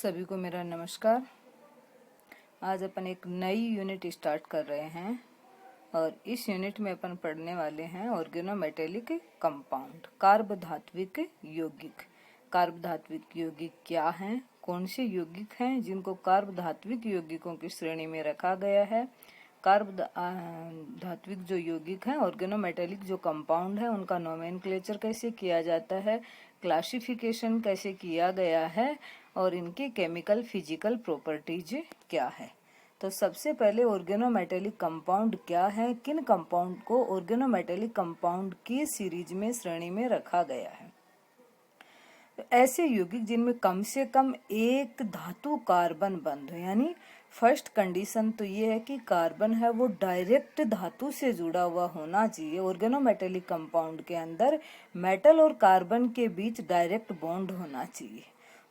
सभी को मेरा नमस्कार। आज अपन एक नई यूनिट स्टार्ट कर रहे हैं और इस यूनिट में अपन पढ़ने वाले हैं ऑर्गेनोमेटेलिक कंपाउंड, कार्बधात्विक यौगिक। कार्बधात्विक यौगिक क्या हैं, कौन से यौगिक हैं जिनको कार्बधात्विक यौगिकों की श्रेणी में रखा गया है। कार्बधात्विक जो यौगिक हैं, ऑर्गेनोमेटेलिक जो कंपाउंड है, उनका नोमेनक्लेचर कैसे किया जाता है, क्लासिफिकेशन कैसे किया गया है और इनकी केमिकल फिजिकल प्रॉपर्टीज क्या है। तो सबसे पहले ऑर्गेनोमेटेलिक कंपाउंड क्या है, किन कंपाउंड को ऑर्गेनोमेटेलिक कंपाउंड की सीरीज में श्रेणी में रखा गया है। तो ऐसे यौगिक जिनमें कम से कम एक धातु कार्बन बंध हो, यानी फर्स्ट कंडीशन तो ये है कि कार्बन है वो डायरेक्ट धातु से जुड़ा हुआ होना चाहिए। ऑर्गेनोमेटेलिक कंपाउंड के अंदर मेटल और कार्बन के बीच डायरेक्ट बॉन्ड होना चाहिए।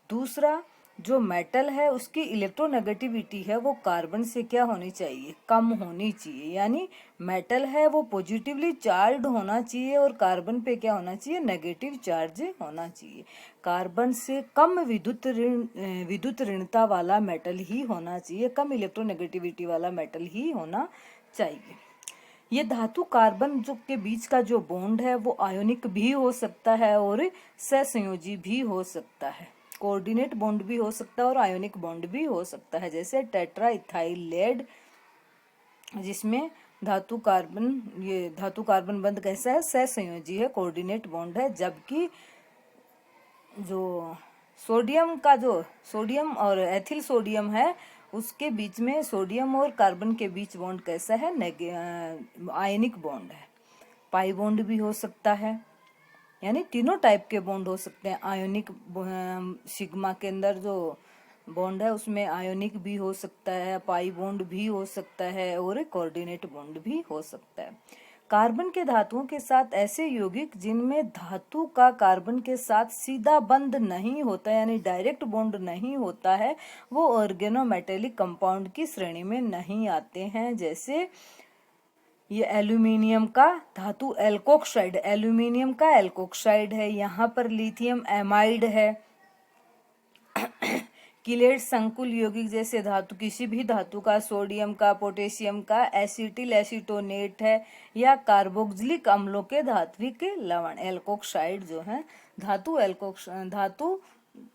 दूसरा, जो मेटल है उसकी इलेक्ट्रोनेगेटिविटी है वो कार्बन से क्या होनी चाहिए, कम होनी चाहिए। यानी मेटल है वो पॉजिटिवली चार्ज होना चाहिए और कार्बन पे क्या होना चाहिए, नेगेटिव चार्ज होना चाहिए। कार्बन से कम विद्युत ऋणता वाला मेटल ही होना चाहिए, कम इलेक्ट्रोनेगेटिविटी वाला मेटल ही होना चाहिए। ये धातु कार्बन जो के बीच का जो बॉन्ड है वो आयोनिक भी हो सकता है और सहसंयोजी भी हो सकता है। कोऑर्डिनेट बॉन्ड भी हो सकता है और आयोनिक बॉन्ड भी हो सकता है, जैसे टेट्रा इथाइल लेड, जिसमें धातु कार्बन बंध कैसा है, सहसंयोजी है, कोऑर्डिनेट बॉन्ड है। जबकि जो सोडियम और एथिल सोडियम है उसके बीच में सोडियम और कार्बन के बीच बॉन्ड कैसा है, आयनिक बॉन्ड है। पाई बॉन्ड भी हो सकता है, यानी तीनों टाइप के बॉन्ड हो सकते हैं। आयोनिक सिग्मा के अंदर जो बॉन्ड है उसमें आयोनिक भी हो सकता है, पाई बॉन्ड भी हो सकता है और कोऑर्डिनेट बॉन्ड भी हो सकता है। कार्बन के धातुओं के साथ ऐसे यौगिक जिनमें धातु का कार्बन के साथ सीधा बंध नहीं होता, यानी डायरेक्ट बॉन्ड नहीं होता है, वो ऑर्गेनोमेटेलिक कंपाउंड की श्रेणी में नहीं आते हैं। जैसे ये एल्यूमिनियम का धातु एल्कोक्साइड, एल्यूमिनियम का एल्कोक्साइड है। यहाँ पर लिथियम एमाइड है। किलेट संकुल यौगिक जैसे धातु, किसी भी धातु का, सोडियम का, पोटेशियम का एसिटिल एसीटोनेट है, या कार्बोक्सिलिक अम्लों के धात्विक लवण एल्कोक्साइड जो है, धातु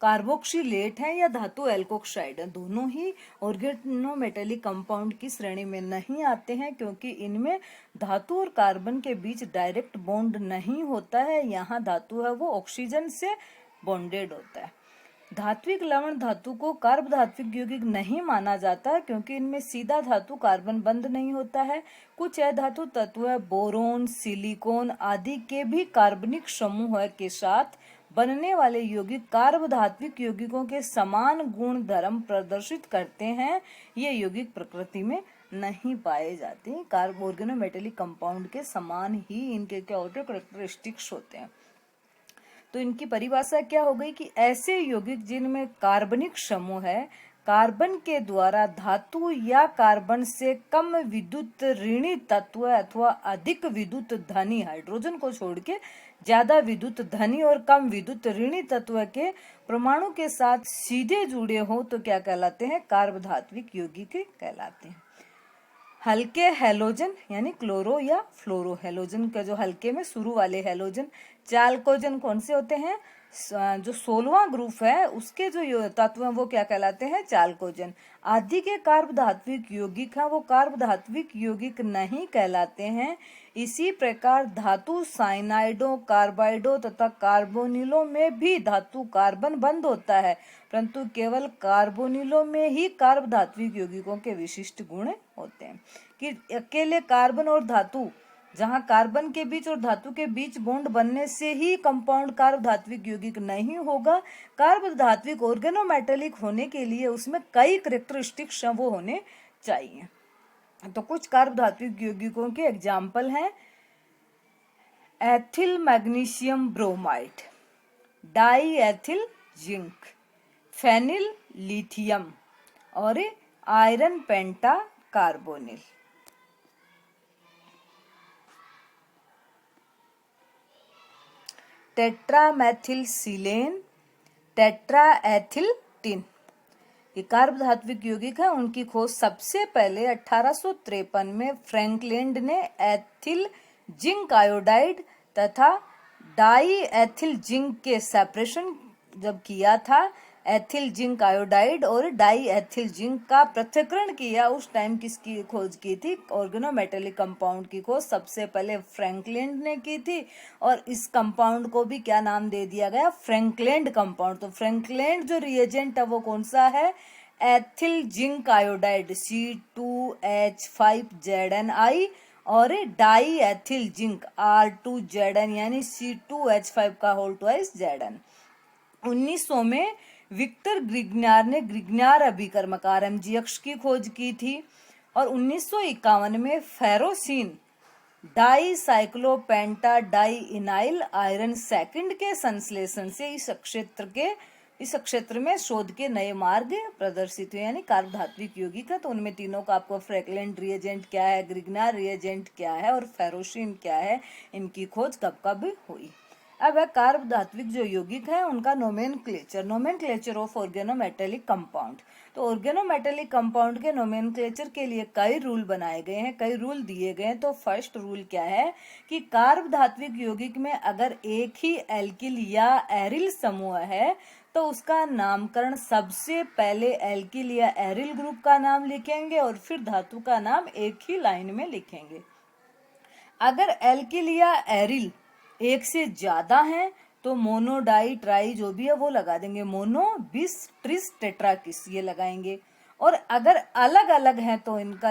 कार्बोक्सिलेट है या धातु एल्कोक्साइड है, दोनों ही ऑर्गेनोमेटेलिक कंपाउंड की श्रेणी में नहीं आते हैं, क्योंकि इनमें धातु और कार्बन के बीच डायरेक्ट बॉन्ड नहीं होता है। यहाँ धातु है वो ऑक्सीजन से बॉन्डेड होता है। धात्विक लवण धातु को कार्बधात्विक यौगिक नहीं माना जाता, क्योंकि इनमें सीधा धातु कार्बन बंध नहीं होता है। कुछ अधातु तत्व बोरोन, सिलिकॉन आदि के भी कार्बनिक समूह के साथ बनने वाले यौगिक कार्बधात्विक यौगिकों के समान गुण धर्म प्रदर्शित करते हैं। ये यौगिक प्रकृति में नहीं पाए जाते। ऑर्गेनोमेटेलिक कंपाउंड के समान ही इनके क्या होते हैं, कैरेक्टरिस्टिक्स होते हैं। तो इनकी परिभाषा क्या हो गई कि ऐसे यौगिक जिनमें कार्बनिक समूह है, कार्बन के द्वारा धातु या कार्बन से कम विद्युत ऋणी तत्व अथवा अधिक विद्युत धनी, हाइड्रोजन को छोड़ के ज्यादा विद्युत धनी और कम विद्युत ऋणी तत्व के परमाणु के साथ सीधे जुड़े हो तो क्या कहलाते हैं, कार्बधात्विक यौगिक कहलाते हैं। हल्के हैलोजन यानी क्लोरो या फ्लोरो हैलोजन का, जो हल्के में शुरू वाले हैलोजन, चाल्कोजन कौन से होते हैं, जो 16वां ग्रुप है उसके जो तत्व हैं वो क्या कहलाते हैं, चाल्कोजन। आदि के कार्बधात्विक यौगिक हैं वो कार्बधात्विक यौगिक नहीं कहलाते हैं। इसी प्रकार धातु साइनाइडों, कार्बाइडों तथा कार्बोनिलों में भी धातु कार्बन बंध होता है, परंतु केवल कार्बोनिलों में ही कार्बधात्विक यौगिकों के विशिष्ट गुण होते हैं। कि अकेले कार्बन और धातु, जहां कार्बन के बीच और धातु के बीच बॉन्ड बनने से ही कंपाउंड कार्बधात्विक यौगिक नहीं होगा। कार्बधात्विक ऑर्गेनोमेटेलिक होने के लिए उसमें कई कैरेक्टरिस्टिक्स वो होने चाहिए। तो कुछ कार्बधात्विक यौगिकों के एग्जाम्पल हैं, ethyl magnesium bromide, di ethyl zinc, phenyl lithium और iron penta carbonyl. Tetramethyl silane, tetraethyl tin. ये कार्ब धात्विक यौगिक है, उनकी खोज सबसे पहले 1853 में फ्रैंकलैंड ने एथिल जिंक आयोडाइड तथा डाई एथिल जिंक के सेपरेशन जब किया था, एथिल जिंक आयोडाइड और डाई एथिल जिंक का पृथक्करण किया, उस टाइम किसकी खोज की थी? ऑर्गेनोमेटेलिक कंपाउंड की खोज सबसे पहले फ्रैंकलैंड ने की थी और इस कंपाउंड को भी क्या नाम दे दिया गया? Frankland compound. तो फ्रैंकलैंड जो रिएजेंट है वो कौन सा है? एथिल जिंक आयोडाइड C2H5ZnI और डाई एथिल जिंक R2Zn यानी C2H5 का होल ट्वाइस Zn। 1900 में विक्टर ग्रिग्नार ने ग्रिग्नार अभिकर्मक RMGX की खोज की थी और 1951 में ferrocene di cyclopentadienyl iron second के संश्लेषण से इस क्षेत्र में शोध के नए मार्ग प्रदर्शित हुए, यानी कार्ब धात्विक यौगिक है। तो उनमें तीनों का आपको फ्रैंकलैंड रिएजेंट क्या है, ग्रिग्नार रिएजेंट क्या है और फेरोसिन क्या है, इनकी खोज कब कब हुई। अब है कार्ब धात्विक जो यौगिक है उनका नोमेनक्लेचर ऑफ ऑर्गेनोमेटेलिक कंपाउंड। तो ऑर्गेनोमेटेलिक कंपाउंड के नोमेनक्लेचर के लिए कई रूल बनाए गए हैं, कई रूल दिए गए हैं। तो फर्स्ट रूल क्या है कि कार्ब धात्विक यौगिक में अगर एक ही एल्किल या एरिल समूह है तो उसका नामकरण सबसे पहले एल्किल या एरिल ग्रुप का नाम लिखेंगे और फिर धातु का नाम एक ही लाइन में लिखेंगे। अगर एल्किल या एरिल एक से ज्यादा हैं तो मोनो डाई ट्राई जो भी है वो लगा देंगे, मोनो बिस ट्रिस टेट्राकिस ये लगाएंगे। और अगर अलग अलग हैं तो इनका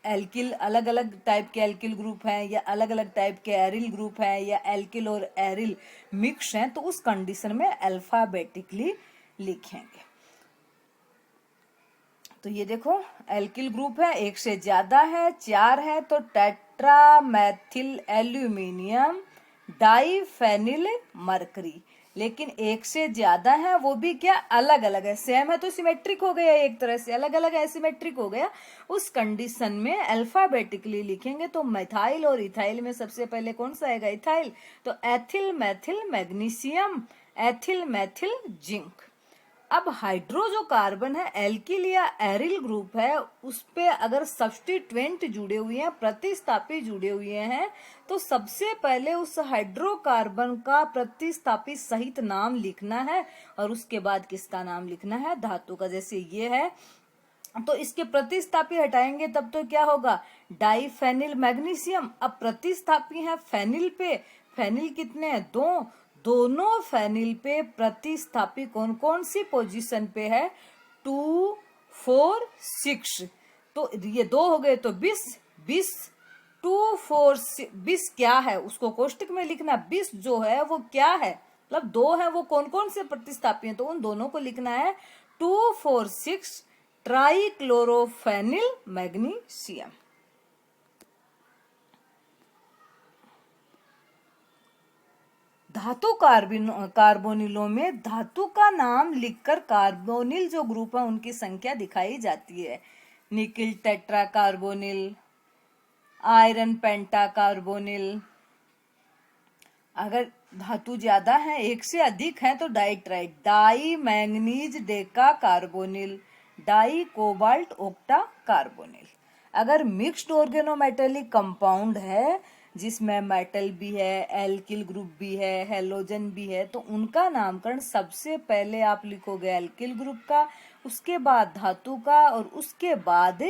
एल्किल अलग अलग टाइप के एल्किल ग्रुप हैं या अलग अलग टाइप के एरिल ग्रुप हैं या एल्किल और एरिल मिक्स हैं तो उस कंडीशन में अल्फाबेटिकली लिखेंगे। तो ये देखो एल्किल ग्रुप है, एक से ज्यादा है, 4 है तो टेट्रामेथिल एल्यूमिनियम डाइफेनिल मरकरी। लेकिन एक से ज्यादा है वो भी क्या अलग अलग है, सेम है तो सिमेट्रिक हो गया, एक तरह से अलग अलग एसिमेट्रिक हो गया। उस कंडीशन में अल्फाबेटिकली लिखेंगे। तो मिथाइल और इथाइल में सबसे पहले कौन सा आएगा? इथाइल। तो ethyl Maithil magnesium, ethyl Maithil zinc. अब हाइड्रो जो कार्बन है एल्किल या एरिल ग्रुप है उस पे अगर सब्स्टिट्यूएंट जुड़े हुए हैं, प्रतिस्थापी जुड़े हुए हैं, तो सबसे पहले उस हाइड्रोकार्बन का प्रतिस्थापी सहित नाम लिखना है और उसके बाद किसका नाम लिखना है? धातु का। जैसे ये है तो इसके प्रतिस्थापी हटाएंगे तब तो क्या होगा? Diphenyl magnesium. अब प्रतिस्थापी है फेनिल पे, फेनिल कितने हैं? 2, दोनों फेनिल पे प्रतिस्थापी कौन कौन सी पोजीशन पे है? 2, 4, 6। तो ये 2 हो गए तो 20, 20 2, 4, 6 20 क्या है उसको कोष्टक में लिखना। 20 जो है वो क्या है, मतलब 2 है वो कौन कौन से प्रतिस्थापी हैं तो उन दोनों को लिखना है 2, 4, 6 ट्राइक्लोरोफेनिल मैग्नीशियम। धातु कार्बोनिलों में धातु का नाम लिखकर कार्बोनिल जो ग्रुप है उनकी संख्या दिखाई जाती है। Nickel tetra carbonyl, iron penta carbonyl. अगर धातु ज्यादा है, एक से अधिक है तो डाइट्राइट, di manganese deca carbonyl, di cobalt octa carbonyl. अगर मिक्स्ड ऑर्गेनोमेटेलिक कंपाउंड है जिसमें मेटल भी है, एल्किल ग्रुप भी है, हेलोजन भी है, तो उनका नामकरण सबसे पहले आप लिखोगे एल्किल ग्रुप का, उसके बाद धातु का और उसके बाद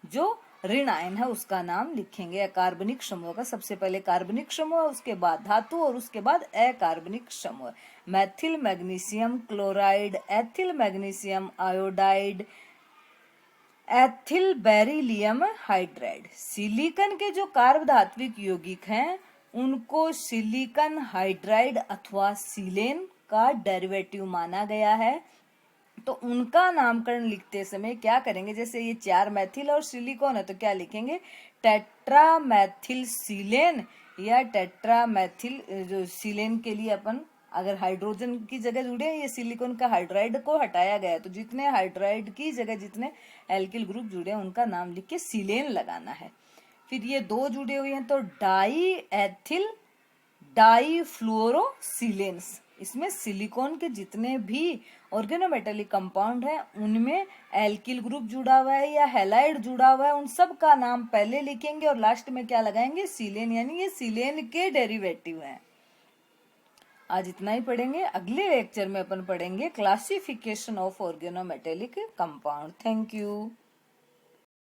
जो ऋण आयन है उसका नाम लिखेंगे। अकार्बनिक समूह का सबसे पहले कार्बनिक समूह, उसके बाद धातु और उसके बाद अकार्बनिक समूह। Maithil magnesium chloride, ethyl magnesium iodide, ethyl beryllium hydride. Silicon के जो कार्ब धात्विक यौगिक हैं उनको सिलिकन हाइड्राइड अथवा सिलेन का डेरिवेटिव माना गया है। तो उनका नामकरण लिखते समय क्या करेंगे? जैसे ये 4 मैथिल और सिलिकॉन है तो क्या लिखेंगे? टेट्रामेथिल सिलेन या टेट्रामेथिल। जो सिलेन के लिए अपन अगर हाइड्रोजन की जगह जुड़े ये सिलिकॉन का हाइड्राइड को हटाया गया तो जितने हाइड्राइड की जगह जितने एल्किल ग्रुप जुड़े उनका नाम लिख के सिलेन लगाना है। फिर ये 2 जुड़े हुए हैं तो डाई एथिल डाई फ्लोरोसिलेन्स। इसमें सिलिकॉन के जितने भी ऑर्गेनोमेटेलिक कंपाउंड है उनमें एल्किल ग्रुप जुड़ा हुआ है या हैलाइड जुड़ा हुआ है, उन सब का नाम पहले लिखेंगे और लास्ट में क्या लगाएंगे, सीलेन, यानी ये सीलेन के डेरिवेटिव हैं। आज इतना ही पढ़ेंगे। अगले लेक्चर में अपन पढ़ेंगे classification of organometallic compound. Thank you.